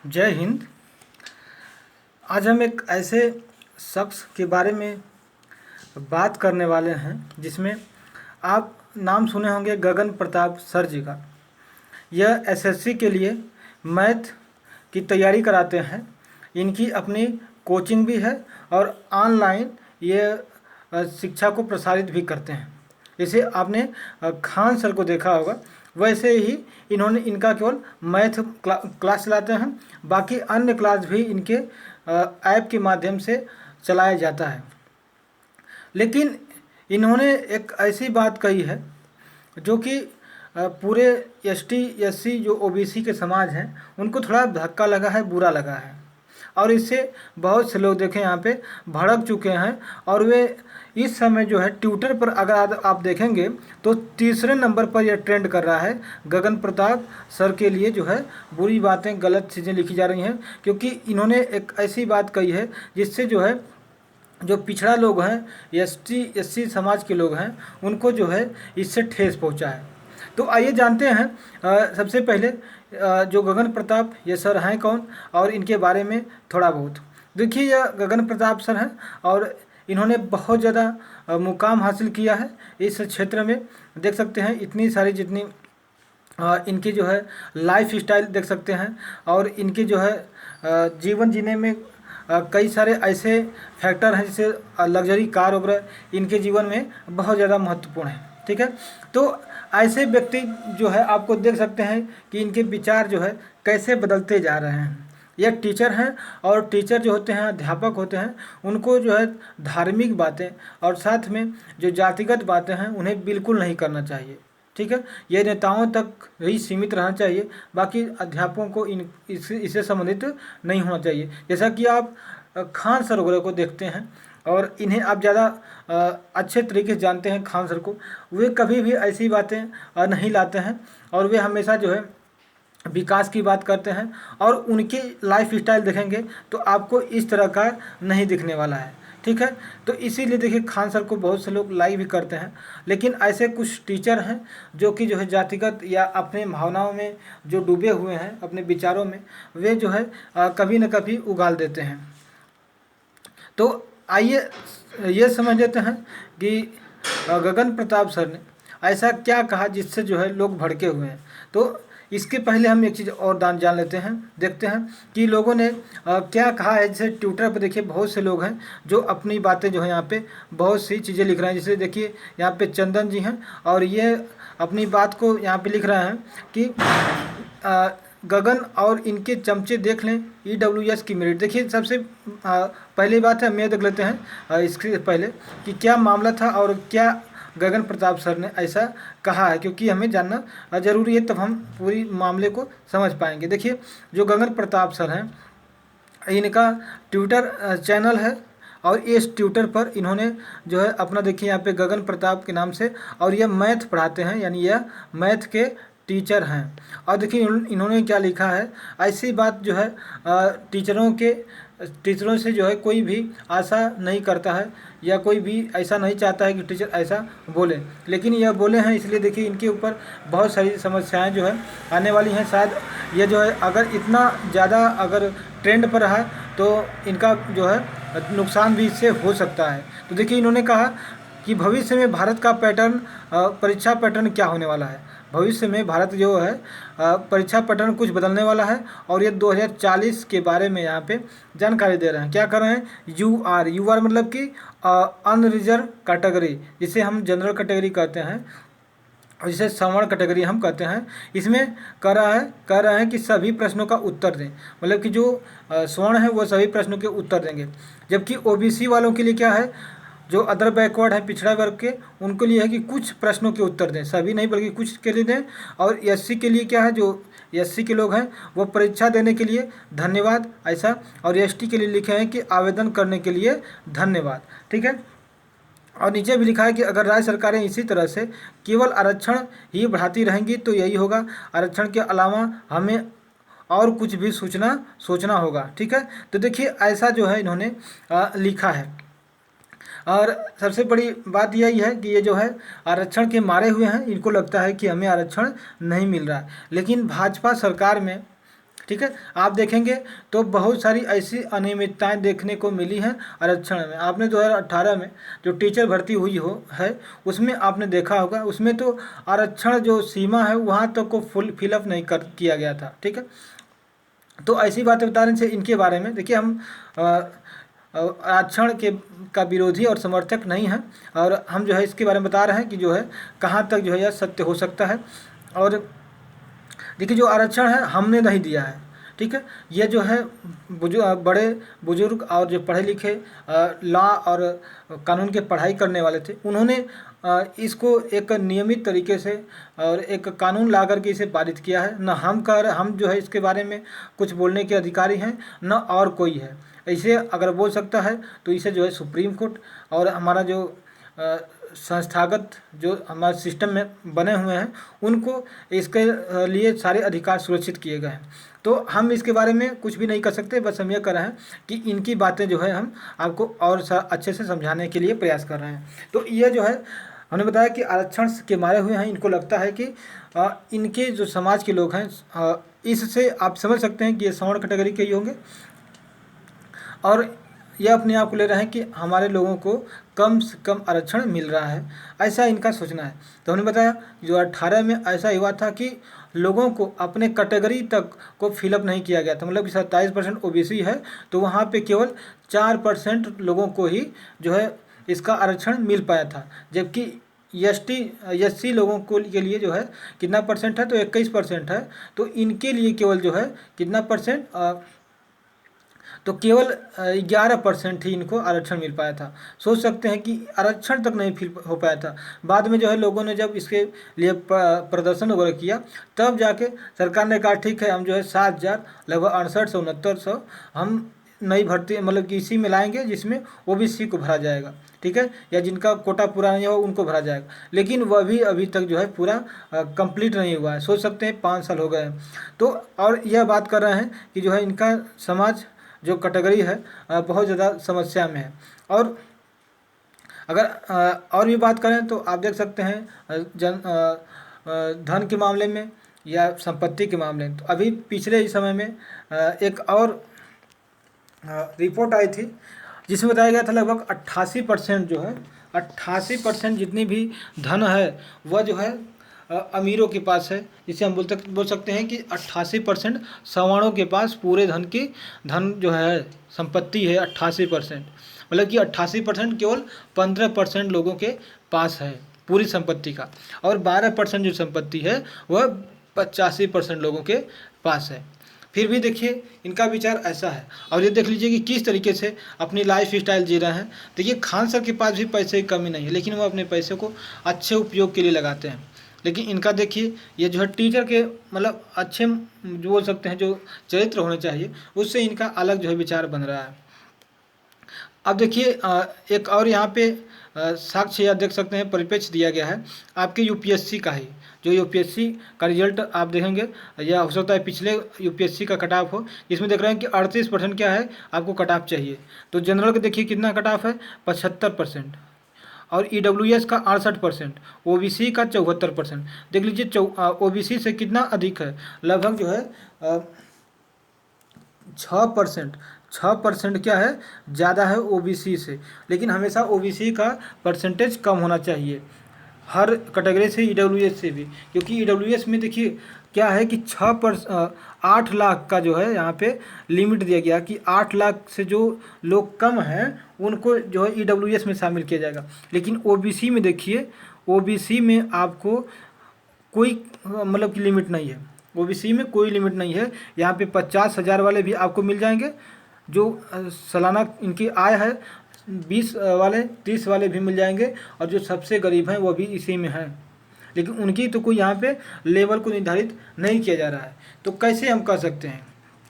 जय हिंद। आज हम एक ऐसे शख्स के बारे में बात करने वाले हैं जिसमें आप नाम सुने होंगे, गगन प्रताप सर जी का। यह एसएससी के लिए मैथ की तैयारी कराते हैं। इनकी अपनी कोचिंग भी है और ऑनलाइन ये शिक्षा को प्रसारित भी करते हैं। जैसे आपने खान सर को देखा होगा, वैसे ही इन्होंने इनका केवल मैथ क्लास चलाते हैं, बाकी अन्य क्लास भी इनके ऐप के माध्यम से चलाया जाता है। लेकिन इन्होंने एक ऐसी बात कही है जो कि पूरे एसटी एससी जो ओबीसी के समाज हैं उनको थोड़ा धक्का लगा है, बुरा लगा है, और इससे बहुत से लोग देखें यहाँ पे भड़क चुके हैं। और वे इस समय जो है ट्विटर पर अगर आप देखेंगे तो तीसरे नंबर पर यह ट्रेंड कर रहा है। गगन प्रताप सर के लिए जो है बुरी बातें, गलत चीज़ें लिखी जा रही हैं, क्योंकि इन्होंने एक ऐसी बात कही है जिससे जो है जो पिछड़ा लोग हैं, एसटी एससी समाज के लोग हैं, उनको जो है इससे ठेस पहुंचा है। तो आइए जानते हैं सबसे पहले जो गगन प्रताप ये सर हैं कौन, और इनके बारे में थोड़ा बहुत। देखिए, यह गगन प्रताप सर हैं और इन्होंने बहुत ज़्यादा मुकाम हासिल किया है इस क्षेत्र में। देख सकते हैं इतनी सारी जितनी इनकी जो है लाइफ स्टाइल देख सकते हैं, और इनके जो है जीवन जीने में कई सारे ऐसे फैक्टर हैं जैसे लग्जरी कार वगैरह इनके जीवन में बहुत ज़्यादा महत्वपूर्ण है। ठीक है, तो ऐसे व्यक्ति जो है आपको देख सकते हैं कि इनके विचार जो है कैसे बदलते जा रहे हैं। ये टीचर हैं, और टीचर जो होते हैं, अध्यापक होते हैं, उनको जो है धार्मिक बातें और साथ में जो जातिगत बातें हैं उन्हें बिल्कुल नहीं करना चाहिए। ठीक है, ये नेताओं तक ही सीमित रहना चाहिए, बाकी अध्यापकों को इससे संबंधित नहीं होना चाहिए। जैसा कि आप खान सर वगैरह को देखते हैं और इन्हें आप ज़्यादा अच्छे तरीके से जानते हैं खान सर को, वे कभी भी ऐसी बातें नहीं लाते हैं, और वे हमेशा जो है विकास की बात करते हैं। और उनकी लाइफ स्टाइल देखेंगे तो आपको इस तरह का नहीं दिखने वाला है। ठीक है, तो इसीलिए देखिए खान सर को बहुत से लोग लाइक भी करते हैं। लेकिन ऐसे कुछ टीचर हैं जो कि जो है जातिगत या अपने भावनाओं में जो डूबे हुए हैं, अपने विचारों में, वे जो है कभी न कभी उगाल देते हैं। तो आइए ये समझ लेते हैं कि गगन प्रताप सर ने ऐसा क्या कहा जिससे जो है लोग भड़के हुए हैं। तो इसके पहले हम एक चीज़ और जान लेते हैं, देखते हैं कि लोगों ने क्या कहा है। जैसे ट्विटर पर देखिए बहुत से लोग हैं जो अपनी बातें जो है यहाँ पे बहुत सी चीज़ें लिख रहे हैं। जैसे देखिए यहाँ पे चंदन जी हैं और ये अपनी बात को यहाँ पे लिख रहे हैं कि गगन और इनके चमचे देख लें EWS की मेरिट। देखिए सबसे पहली बात है, मैं देख लेते हैं इसके पहले कि क्या मामला था और क्या गगन प्रताप सर ने ऐसा कहा है, क्योंकि हमें जानना ज़रूरी है, तब हम पूरी मामले को समझ पाएंगे। देखिए जो गगन प्रताप सर हैं, इनका ट्विटर चैनल है और इस ट्विटर पर इन्होंने जो है अपना, देखिए यहाँ पे गगन प्रताप के नाम से, और यह मैथ पढ़ाते हैं, यानी यह मैथ के टीचर हैं। और देखिए इन्होंने क्या लिखा है, ऐसी बात जो है टीचरों से जो है कोई भी आशा नहीं करता है, या कोई भी ऐसा नहीं चाहता है कि टीचर ऐसा बोले, लेकिन यह बोले हैं। इसलिए देखिए इनके ऊपर बहुत सारी समस्याएं जो है आने वाली हैं। शायद ये जो है अगर इतना ज़्यादा अगर ट्रेंड पर रहा तो इनका जो है नुकसान भी इससे हो सकता है। तो देखिए इन्होंने कहा कि भविष्य में भारत का परीक्षा पैटर्न क्या होने वाला है। भविष्य में भारत जो है परीक्षा पैटर्न कुछ बदलने वाला है, और ये 2040 के बारे में यहाँ पे जानकारी दे रहे हैं। क्या कर रहे हैं, UR मतलब कि अनरिजर्व कैटेगरी, जिसे हम जनरल कैटेगरी कहते हैं, और जिसे सवर्ण कैटेगरी हम कहते हैं। इसमें कह रहा है कि सभी प्रश्नों का उत्तर दें, मतलब कि जो स्वर्ण है वो सभी प्रश्नों के उत्तर देंगे। जबकि OBC वालों के लिए क्या है, जो अदर बैकवर्ड है, पिछड़ा वर्ग के, उनके लिए है कि कुछ प्रश्नों के उत्तर दें, सभी नहीं बल्कि कुछ के लिए दें। और SC के लिए क्या है, जो SC के लोग हैं वो परीक्षा देने के लिए धन्यवाद ऐसा, और ST के लिए लिखे हैं कि आवेदन करने के लिए धन्यवाद। ठीक है, और नीचे भी लिखा है कि अगर राज्य सरकारें इसी तरह से केवल आरक्षण ही बढ़ाती रहेंगी तो यही होगा, आरक्षण के अलावा हमें और कुछ भी सोचना होगा। ठीक है, तो देखिए ऐसा जो है इन्होंने लिखा है। और सबसे बड़ी बात यही है कि ये जो है आरक्षण के मारे हुए हैं, इनको लगता है कि हमें आरक्षण नहीं मिल रहा है। लेकिन भाजपा सरकार में ठीक है। आप देखेंगे तो बहुत सारी ऐसी अनियमितताएं देखने को मिली हैं आरक्षण में। आपने 2018 में जो टीचर भर्ती हुई है उसमें आपने देखा होगा, उसमें तो आरक्षण जो सीमा है वहाँ तक को फिलअप नहीं किया गया था। ठीक है, तो ऐसी बातें बता रहे थे इनके बारे में। देखिए, हम आरक्षण के का विरोधी और समर्थक नहीं हैं, और हम जो है इसके बारे में बता रहे हैं कि जो है कहाँ तक जो है यह सत्य हो सकता है। और देखिए, जो आरक्षण है हमने नहीं दिया है। ठीक है, ये जो है बड़े बुजुर्ग और जो पढ़े लिखे लॉ और कानून के पढ़ाई करने वाले थे, उन्होंने इसको एक नियमित तरीके से और एक कानून ला करके इसे पारित किया है। न हम जो है इसके बारे में कुछ बोलने के अधिकारी हैं, न और कोई है। इसे अगर बोल सकता है तो इसे जो है सुप्रीम कोर्ट और हमारा जो संस्थागत जो हमारे सिस्टम में बने हुए हैं उनको इसके लिए सारे अधिकार सुरक्षित किए गए हैं। तो हम इसके बारे में कुछ भी नहीं कर सकते, बस हम ये कर रहे हैं कि इनकी बातें जो है हम आपको और अच्छे से समझाने के लिए प्रयास कर रहे हैं। तो ये जो है हमने बताया कि आरक्षण के मारे हुए हैं, इनको लगता है कि इनके जो समाज के लोग हैं इससे आप समझ सकते हैं कि ये सवर्ण कैटेगरी के ही होंगे, और यह अपने आप को ले रहे हैं कि हमारे लोगों को कम से कम आरक्षण मिल रहा है, ऐसा इनका सोचना है। तो हमने बताया जो 18 में ऐसा हुआ था कि लोगों को अपने कैटेगरी तक को फिलअप नहीं किया गया था। मतलब कि 27% ओबीसी है तो वहाँ पे केवल 4% लोगों को ही जो है इसका आरक्षण मिल पाया था, जबकि एससी लोगों को के लिए जो है कितना परसेंट है, तो 21% है। तो इनके लिए केवल जो है कितना परसेंट, तो केवल 11% ही इनको आरक्षण मिल पाया था। सोच सकते हैं कि आरक्षण तक नहीं फिल हो पाया था। बाद में जो है लोगों ने जब इसके लिए प्रदर्शन वगैरह किया, तब जाके सरकार ने कहा ठीक है, हम जो है 7,000 लगभग 6800-6900 हम नई भर्ती मतलब कि इसी में लाएंगे जिसमें ओबीसी को भरा जाएगा। ठीक है, या जिनका कोटा पूरा नहीं हो उनको भरा जाएगा। लेकिन वह भी अभी तक जो है पूरा कंप्लीट नहीं हुआ है। सोच सकते हैं 5 साल हो गए हैं। तो और यह बात कर रहे हैं कि जो है इनका समाज जो कैटेगरी है बहुत ज़्यादा समस्या में है। और अगर और भी बात करें तो आप देख सकते हैं धन के मामले में या संपत्ति के मामले में। तो अभी पिछले ही समय में एक और रिपोर्ट आई थी जिसमें बताया गया था लगभग 88% जो है 88% जितनी भी धन है वह जो है अमीरों के पास है। जिसे हम बोल सकते हैं कि 88% सवर्णों के पास पूरे धन जो है संपत्ति है 88%। मतलब कि 88% केवल 15% लोगों के पास है पूरी संपत्ति का, और 12% जो संपत्ति है वह 85% लोगों के पास है। फिर भी देखिए इनका विचार ऐसा है। और ये देख लीजिए कि किस तरीके से अपनी लाइफ स्टाइल जी रहे हैं। देखिए, खान सर के पास भी पैसे की कमी नहीं है, लेकिन वो अपने पैसे को अच्छे उपयोग के लिए लगाते हैं। लेकिन इनका देखिए, ये जो है टीचर के मतलब अच्छे जो बोल सकते हैं जो चरित्र होने चाहिए, उससे इनका अलग जो है विचार बन रहा है। अब देखिए एक और यहाँ पे साक्ष्य या देख सकते हैं परिप्रेक्ष्य दिया गया है आपके यूपीएससी का ही। जो यूपीएससी का रिजल्ट आप देखेंगे, या हो सकता है पिछले यूपीएससी का कट ऑफ हो, इसमें देख रहे हैं कि 38% क्या है आपको कट ऑफ चाहिए। तो जनरल का देखिए कितना कट ऑफ है, 75%, और ईडब्ल्यूएस का 68%, ओबीसी का 74%। देख लीजिए ओबीसी से कितना अधिक है, लगभग जो है 6% क्या है, ज़्यादा है ओबीसी से। लेकिन हमेशा ओबीसी का परसेंटेज कम होना चाहिए हर कैटेगरी से, ईडब्ल्यूएस से भी। क्योंकि ईडब्ल्यूएस में देखिए क्या है कि 8 लाख का जो है यहाँ पे लिमिट दिया गया कि 8 लाख से जो लोग कम हैं उनको जो है ईडब्ल्यूएस में शामिल किया जाएगा। लेकिन ओबीसी में देखिए, ओबीसी में आपको कोई मतलब की लिमिट नहीं है। ओबीसी में कोई लिमिट नहीं है। यहाँ पे 50,000 वाले भी आपको मिल जाएंगे, जो सालाना इनकी आय है 20 वाले 30 वाले भी मिल जाएंगे, और जो सबसे गरीब हैं वो भी इसी में हैं। लेकिन उनकी तो कोई यहाँ पे लेवल को निर्धारित नहीं किया जा रहा है। तो कैसे हम कह सकते हैं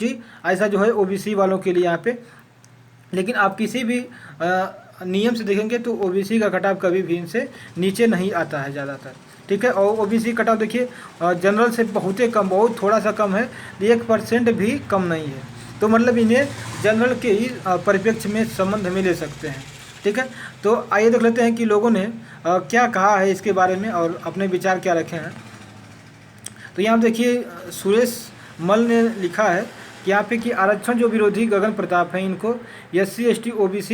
कि ऐसा जो है ओबीसी वालों के लिए यहाँ पे। लेकिन आप किसी भी नियम से देखेंगे तो ओबीसी का कट ऑफ कभी भी इनसे नीचे नहीं आता है ज़्यादातर। ठीक है, और ओबीसी कट ऑफ देखिए जनरल से बहुत कम, बहुत थोड़ा सा कम है, 1% भी कम नहीं है। तो मतलब इन्हें जनरल के ही परिप्रेक्ष्य में संबंध में ले सकते हैं। ठीक है, तो आइए देख लेते हैं कि लोगों ने क्या कहा है इसके बारे में और अपने विचार क्या रखे हैं। तो यहाँ देखिए सुरेश मल ने लिखा है कि यहाँ पे कि आरक्षण जो विरोधी गगन प्रताप हैं, इनको SC ST OBC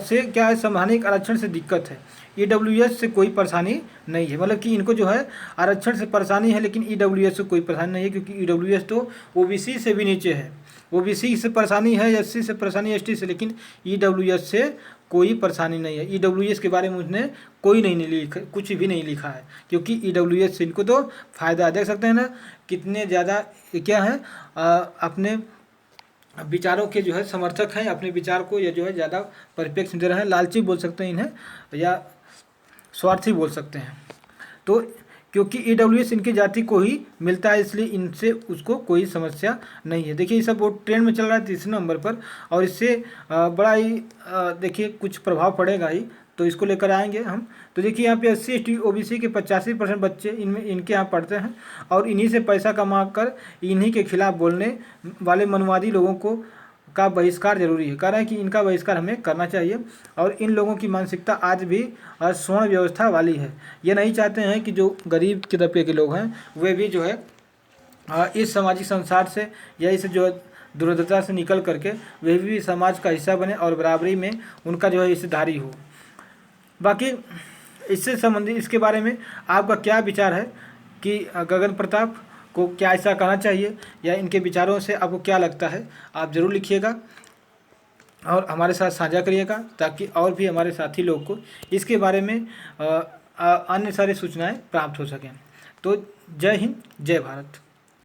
से क्या है, संवैधानिक आरक्षण से दिक्कत है, EWS से कोई परेशानी नहीं है। मतलब कि इनको जो है आरक्षण से परेशानी है, लेकिन EWS से कोई परेशानी नहीं है, क्योंकि EWS तो OBC से भी नीचे है। OBC से परेशानी है, SC से परेशानी, ST से, लेकिन EWS से कोई परेशानी नहीं है। EWS के बारे में उसने कोई नहीं लिखा, कुछ भी नहीं लिखा है, क्योंकि EWS से इनको तो फ़ायदा, देख सकते हैं ना कितने ज़्यादा क्या है, अपने विचारों के जो है समर्थक हैं, अपने विचार को ये जो है ज़्यादा परिप्रेक्ष्य दे रहे हैं, लालची बोल सकते हैं इन्हें, या स्वार्थी बोल सकते हैं। तो क्योंकि EWS इनकी जाति को ही मिलता है, इसलिए इनसे उसको कोई समस्या नहीं है। देखिए ये सब वो ट्रेंड में चल रहा है 3 नंबर पर, और इससे बड़ा ही देखिए कुछ प्रभाव पड़ेगा ही, तो इसको लेकर आएंगे हम। तो देखिए यहाँ पे SC ST OBC के 85% बच्चे इनके यहाँ पढ़ते हैं, और इन्हीं से पैसा कमा कर इन्हीं के खिलाफ बोलने वाले मनवादी लोगों को का बहिष्कार जरूरी है। कह रहे हैं कि इनका बहिष्कार हमें करना चाहिए, और इन लोगों की मानसिकता आज भी स्वर्ण व्यवस्था वाली है। ये नहीं चाहते हैं कि जो गरीब के तबके के लोग हैं वे भी जो है इस सामाजिक संसार से या इस जो दुर्दशा से निकल करके वे भी समाज का हिस्सा बने, और बराबरी में उनका जो है हिस्सेदारी हो। बाकी इससे संबंधित इसके बारे में आपका क्या विचार है कि गगन प्रताप को क्या ऐसा करना चाहिए, या इनके विचारों से आपको क्या लगता है, आप ज़रूर लिखिएगा और हमारे साथ साझा करिएगा, ताकि और भी हमारे साथी लोग को इसके बारे में अन्य सारी सूचनाएं प्राप्त हो सकें। तो जय हिंद, जय भारत।